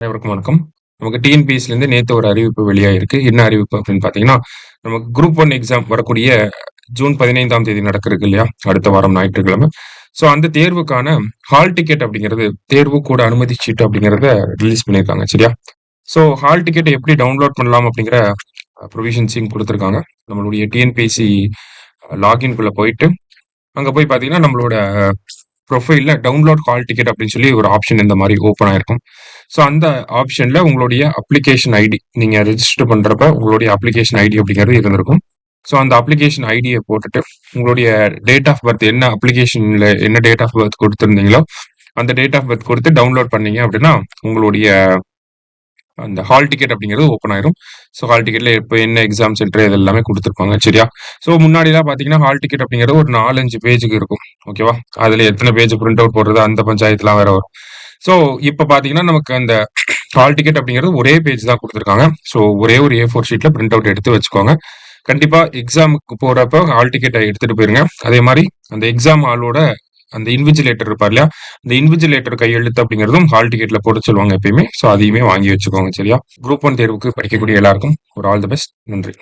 அனைவருக்கும் வணக்கம். நமக்கு டிஎன்பிஎஸ்சிலேருந்து நேத்து ஒரு அறிவிப்பு வெளியாயிருக்கு. என்ன அறிவிப்பு அப்படின்னு பார்த்தீங்கன்னா, நமக்கு குரூப் 1 எக்ஸாம் வரக்கூடிய ஜூன் 15ஆம் தேதி நடக்க இல்லையா? அடுத்த வாரம் ஞாயிற்றுக்கிழமை. ஸோ அந்த தேர்வுக்கான ஹால் டிக்கெட் அப்படிங்கிறது, தேர்வு கூட அனுமதி சீட்டு அப்படிங்கிறத ரிலீஸ் பண்ணியிருக்காங்க. சரியா? ஸோ ஹால் டிக்கெட்ட எப்படி டவுன்லோட் பண்ணலாம் அப்படிங்கிற ப்ரொவிஷன்ஸையும் குடுத்துருக்காங்க. நம்மளுடைய டிஎன்பிஎஸ்சி லாகின்குள்ள போயிட்டு, அங்க போய் பார்த்தீங்கன்னா, நம்மளோட ப்ரொஃபைல்ல டவுன்லோட் ஹால் டிக்கெட் அப்படின்னு சொல்லி ஒரு ஆப்ஷன் இந்த மாரி ஓப்பன் ஆயிருக்கும். ஸோ அந்த ஆப்ஷன்ல உங்களுடைய அப்ளிகேஷன் ஐடி நீங்க ரெஜிஸ்டர் பண்றப்ப உங்களுடைய அப்ளிகேஷன் ஐடி அப்படிங்கிறது இருந்திருக்கும். ஸோ அந்த அப்ளிகேஷன் ஐடிய போட்டுட்டு, உங்களுடைய டேட் ஆஃப் பர்த் என்ன அப்ளிகேஷன்ல என்ன டேட் ஆஃப் பர்த் குடுத்திருந்தீங்களோ, அந்த டேட் ஆஃப் பர்த் குடுத்து டவுன்லோட் பண்ணீங்க அப்படின்னா, உங்களுடைய அந்த ஹால் டிக்கெட் அப்படிங்கிறது ஓப்பன் ஆயிரும். ஸோ ஹால் டிக்கெட்ல எப்ப என்ன எக்ஸாம் சென்டர் இது எல்லாமே குடுத்துருப்பாங்க. சரியா? ஸோ முன்னாடிலாம் பார்த்தீங்கன்னா, ஹால் டிக்கெட் அப்படிங்கிறது ஒரு 4, 5 பேஜுக்கு இருக்கும். ஓகேவா? அதுல எத்தன பேஜ் பிரிண்ட் அவுட் போடுறது அந்த பஞ்சாயத்துலாம் வேற வரும். ஸோ இப்ப பார்த்தீங்கன்னா, நமக்கு அந்த ஹால் டிக்கெட் அப்படிங்கிறது ஒரே பேஜ் தான் குடுத்துருக்காங்க. ஸோ ஒரே ஒரு A4 ஷீட்ல பிரிண்ட் அவுட் எடுத்து வச்சுக்கோங்க. கண்டிப்பா எக்ஸாமுக்கு போறப்ப ஹால் டிக்கெட்ட எடுத்துட்டு போயிருங்க. அதே மாரி அந்த எக்ஸாம் ஹாலோட அந்த இன்விஜிலேட்டர் இருப்பார் இல்லையா? அந்த இன்விஜிலேட்டர் கையெழுத்து அப்படிங்கிறதும் ஹால் டிக்கெட்ல போட சொல்லுவாங்க எப்பயுமே. ஸோ அதையுமே வாங்கி வச்சுக்கோங்க. சரியா? குரூப் 1 தேர்வுக்கு படிக்கக்கூடிய எல்லாருக்கும் ஒரு ஆல் தி பெஸ்ட். நன்றி.